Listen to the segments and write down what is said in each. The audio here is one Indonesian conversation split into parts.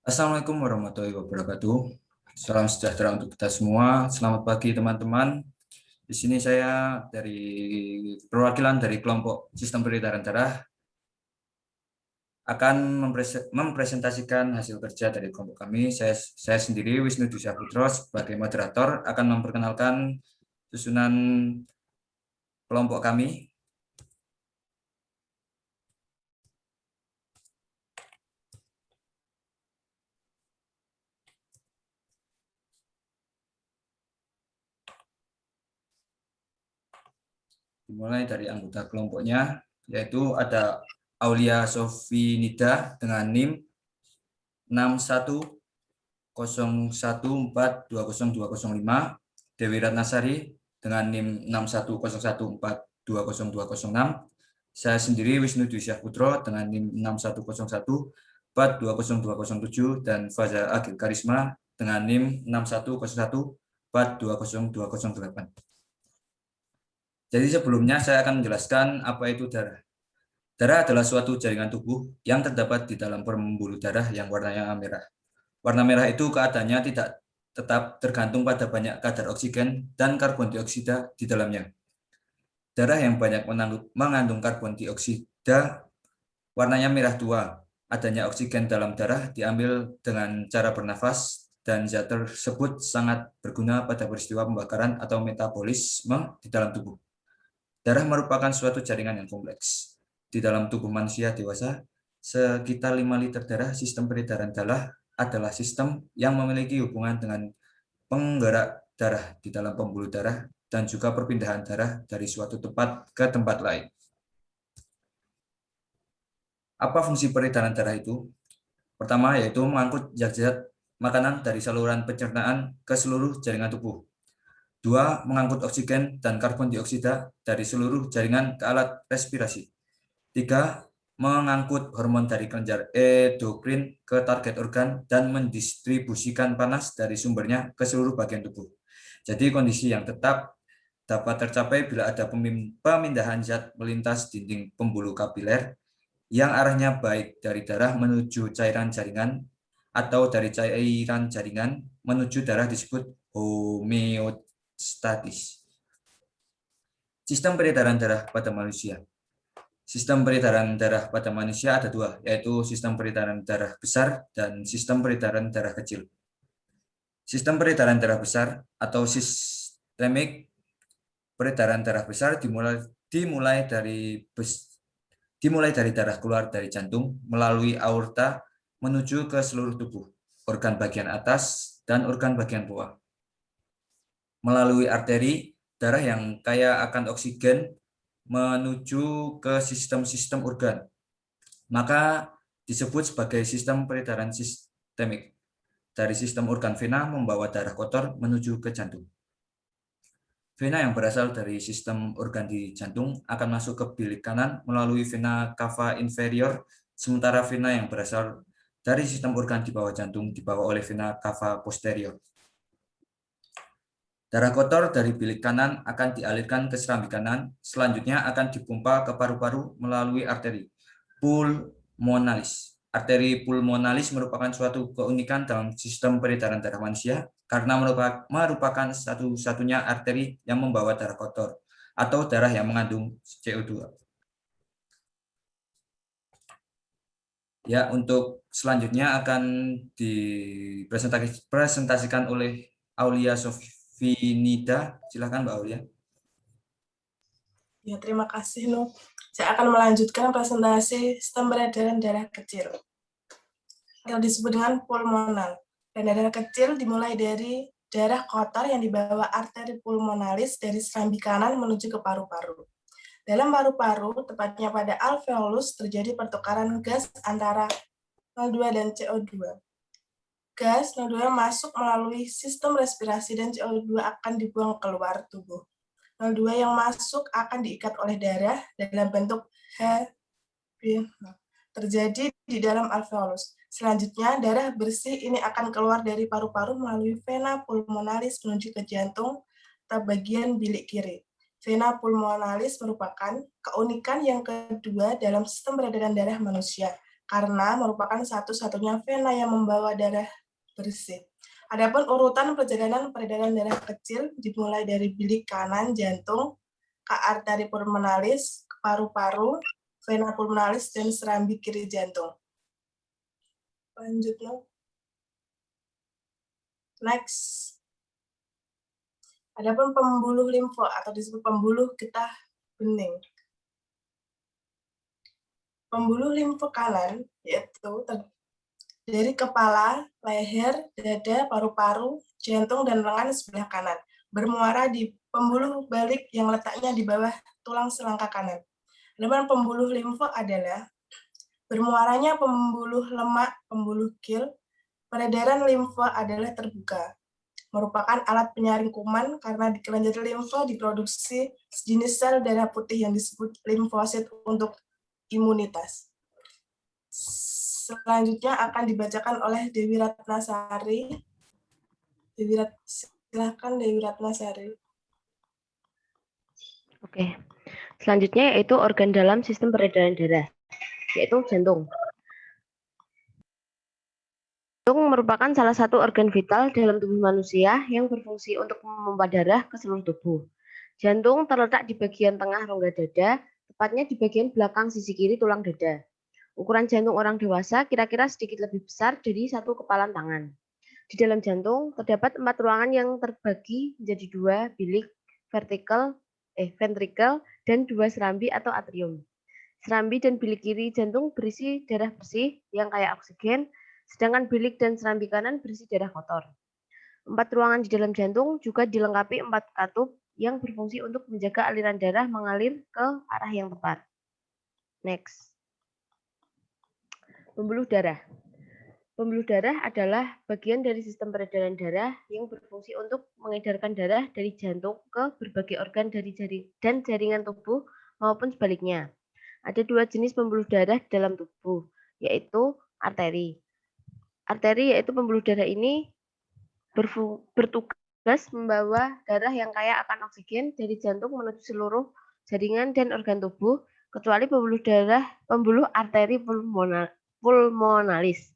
Assalamualaikum warahmatullahi wabarakatuh. Salam sejahtera untuk kita semua. Selamat pagi teman-teman. Di sini saya dari perwakilan dari kelompok Sistem Peredaran Darah akan mempresentasikan hasil kerja dari kelompok kami. Saya sendiri Wisnu Dwi Saputro sebagai moderator akan memperkenalkan susunan kelompok kami. Dimulai dari anggota kelompoknya, yaitu ada Aulia Sofi Nida dengan NIM 6101420205, Dewi Ratnasari dengan NIM 6101420206, saya sendiri Wisnu Dwi Syahputro dengan NIM 6101420207, dan Faza Agil Karisma dengan NIM 6101420208. Jadi sebelumnya saya akan menjelaskan apa itu darah. Darah adalah suatu jaringan tubuh yang terdapat di dalam pembuluh darah yang warnanya merah. Warna merah itu keadaannya tidak tetap, tergantung pada banyak kadar oksigen dan karbon dioksida di dalamnya. Darah yang banyak mengandung karbon dioksida warnanya merah tua. Adanya oksigen dalam darah diambil dengan cara bernafas, dan zat tersebut sangat berguna pada peristiwa pembakaran atau metabolisme di dalam tubuh. Darah merupakan suatu jaringan yang kompleks. Di dalam tubuh manusia dewasa, sekitar 5 liter darah. Sistem peredaran darah adalah sistem yang memiliki hubungan dengan penggerak darah di dalam pembuluh darah dan juga perpindahan darah dari suatu tempat ke tempat lain. Apa fungsi peredaran darah itu? Pertama, yaitu mengangkut zat-zat makanan dari saluran pencernaan ke seluruh jaringan tubuh. 2. Mengangkut oksigen dan karbon dioksida dari seluruh jaringan ke alat respirasi. 3. Mengangkut hormon dari kelenjar endokrin ke target organ dan mendistribusikan panas dari sumbernya ke seluruh bagian tubuh. Jadi kondisi yang tetap dapat tercapai bila ada pemindahan zat melintas dinding pembuluh kapiler yang arahnya baik dari darah menuju cairan jaringan atau dari cairan jaringan menuju darah, disebut homeostatis. Sistem peredaran darah pada manusia. Sistem peredaran darah pada manusia ada dua, yaitu sistem peredaran darah besar dan sistem peredaran darah kecil. Sistem peredaran darah besar atau sistemik peredaran darah besar dimulai dari darah keluar dari jantung melalui aorta menuju ke seluruh tubuh, organ bagian atas dan organ bagian bawah. Melalui arteri, darah yang kaya akan oksigen menuju ke sistem-sistem organ, maka disebut sebagai sistem peredaran sistemik. Dari sistem organ vena membawa darah kotor menuju ke jantung. Vena yang berasal dari sistem organ di jantung akan masuk ke bilik kanan melalui vena cava inferior, sementara vena yang berasal dari sistem organ di bawah jantung dibawa oleh vena cava posterior. Darah kotor dari bilik kanan akan dialirkan ke serambi kanan, selanjutnya akan dipompa ke paru-paru melalui arteri pulmonalis. Arteri pulmonalis merupakan suatu keunikan dalam sistem peredaran darah manusia karena merupakan satu-satunya arteri yang membawa darah kotor atau darah yang mengandung CO2. Ya, untuk selanjutnya akan dipresentasikan oleh Aulia Sofinida. Silakan Mbak Aulia. Ya, terima kasih, Nu. Saya akan melanjutkan presentasi sistem peredaran darah kecil yang disebut dengan pulmonal. Dan darah kecil dimulai dari darah kotor yang dibawa arteri pulmonalis dari serambi kanan menuju ke paru-paru. Dalam paru-paru, tepatnya pada alveolus, terjadi pertukaran gas antara NO2 dan CO2. Gas NO2 masuk melalui sistem respirasi dan CO2 akan dibuang keluar tubuh. NO2 yang masuk akan diikat oleh darah dalam bentuk H terjadi di dalam alveolus. Selanjutnya, darah bersih ini akan keluar dari paru-paru melalui vena pulmonalis menuju ke jantung atau bagian bilik kiri. Vena pulmonalis merupakan keunikan yang kedua dalam sistem peredaran darah manusia, karena merupakan satu-satunya vena yang membawa darah bersih. Adapun urutan perjalanan peredaran darah kecil dimulai dari bilik kanan jantung ke arteri pulmonalis, paru-paru, vena pulmonalis, dan serambi kiri jantung. Lanjut, no. Next. Adapun pembuluh limfo atau disebut pembuluh getah bening. Pembuluh limfo kanan yaitu dari kepala, leher, dada, paru-paru, jantung, dan lengan sebelah kanan, bermuara di pembuluh balik yang letaknya di bawah tulang selangkah kanan. Adapun pembuluh limfo adalah bermuaranya pembuluh lemak, pembuluh kil. Peredaran limfa adalah terbuka, merupakan alat penyaring kuman karena di kelenjar limfa diproduksi sejenis sel darah putih yang disebut limfosit untuk imunitas. Selanjutnya akan dibacakan oleh Dewi Ratnasari. Silakan Dewi Ratnasari. Oke. Selanjutnya yaitu organ dalam sistem peredaran darah, yaitu jantung. Jantung merupakan salah satu organ vital dalam tubuh manusia yang berfungsi untuk memompa darah ke seluruh tubuh. Jantung terletak di bagian tengah rongga dada, tepatnya di bagian belakang sisi kiri tulang dada. Ukuran jantung orang dewasa kira-kira sedikit lebih besar dari satu kepalan tangan. Di dalam jantung terdapat 4 ruangan yang terbagi menjadi 2 bilik ventrikel dan 2 serambi atau atrium. Serambi dan bilik kiri jantung berisi darah bersih yang kaya oksigen, sedangkan bilik dan serambi kanan berisi darah kotor. 4 ruangan di dalam jantung juga dilengkapi 4 katup yang berfungsi untuk menjaga aliran darah mengalir ke arah yang tepat. Next. Pembuluh darah. Pembuluh darah adalah bagian dari sistem peredaran darah yang berfungsi untuk mengedarkan darah dari jantung ke berbagai organ dan jaringan tubuh maupun sebaliknya. Ada 2 jenis pembuluh darah dalam tubuh, yaitu arteri. Arteri yaitu pembuluh darah ini bertugas membawa darah yang kaya akan oksigen dari jantung menuju seluruh jaringan dan organ tubuh, kecuali pembuluh arteri pulmonalis.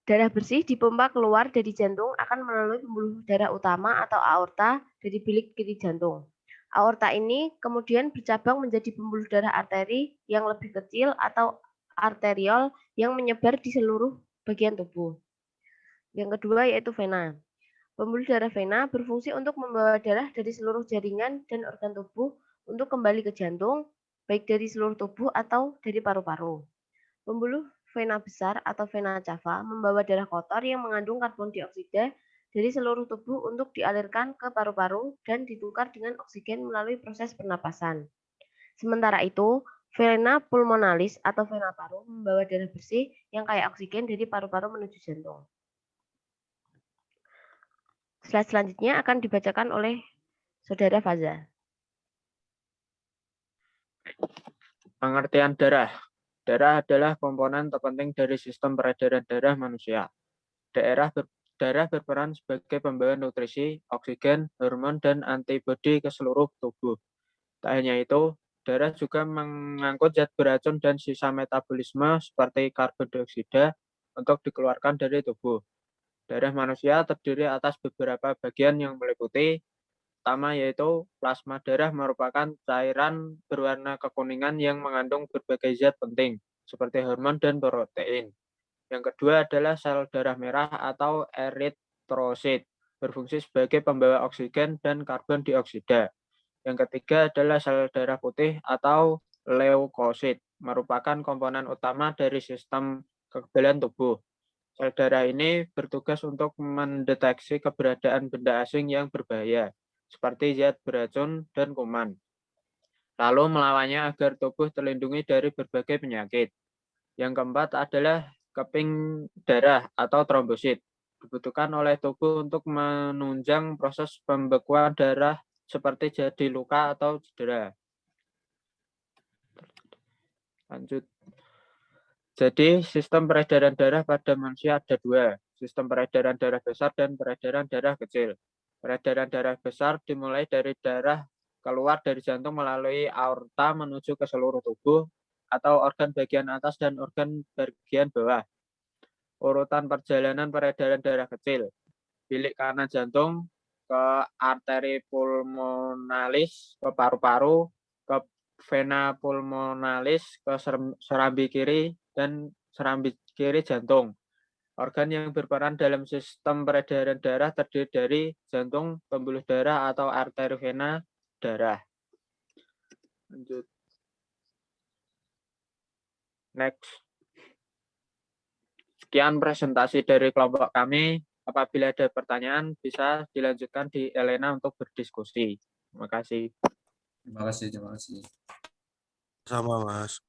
Darah bersih dipompa keluar dari jantung akan melalui pembuluh darah utama atau aorta dari bilik kiri jantung. Aorta ini kemudian bercabang menjadi pembuluh darah arteri yang lebih kecil atau arteriol yang menyebar di seluruh bagian tubuh. Yang kedua yaitu vena. Pembuluh darah vena berfungsi untuk membawa darah dari seluruh jaringan dan organ tubuh untuk kembali ke jantung, baik dari seluruh tubuh atau dari paru-paru. Pembuluh vena besar atau vena cava membawa darah kotor yang mengandung karbon dioksida dari seluruh tubuh untuk dialirkan ke paru-paru dan ditukar dengan oksigen melalui proses pernapasan. Sementara itu, vena pulmonalis atau vena paru membawa darah bersih yang kaya oksigen dari paru-paru menuju jantung. Slide selanjutnya akan dibacakan oleh Saudara Faza. Pengertian darah. Darah adalah komponen terpenting dari sistem peredaran darah manusia. Darah berperan sebagai pembawa nutrisi, oksigen, hormon, dan antibodi ke seluruh tubuh. Tak hanya itu, darah juga mengangkut zat beracun dan sisa metabolisme seperti karbon dioksida untuk dikeluarkan dari tubuh. Darah manusia terdiri atas beberapa bagian yang meliputi pertama yaitu plasma darah merupakan cairan berwarna kekuningan yang mengandung berbagai zat penting seperti hormon dan protein. Yang kedua adalah sel darah merah atau eritrosit, berfungsi sebagai pembawa oksigen dan karbon dioksida. Yang ketiga adalah sel darah putih atau leukosit, merupakan komponen utama dari sistem kekebalan tubuh. Sel darah ini bertugas untuk mendeteksi keberadaan benda asing yang berbahaya, seperti zat beracun dan kuman, lalu melawannya agar tubuh terlindungi dari berbagai penyakit. Yang keempat adalah keping darah atau trombosit, dibutuhkan oleh tubuh untuk menunjang proses pembekuan darah seperti jadi luka atau cedera. Lanjut. Jadi sistem peredaran darah pada manusia ada 2, sistem peredaran darah besar dan peredaran darah kecil. Peredaran darah besar dimulai dari darah keluar dari jantung melalui aorta menuju ke seluruh tubuh atau organ bagian atas dan organ bagian bawah. Urutan perjalanan peredaran darah kecil. Bilik kanan jantung ke arteri pulmonalis, ke paru-paru, ke vena pulmonalis, ke serambi kiri, dan serambi kiri jantung. Organ yang berperan dalam sistem peredaran darah terdiri dari jantung, pembuluh darah atau arteri vena, darah. Lanjut. Next. Sekian presentasi dari kelompok kami. Apabila ada pertanyaan, bisa dilanjutkan di Elena untuk berdiskusi. Terima kasih. Terima kasih. Sama, Mas.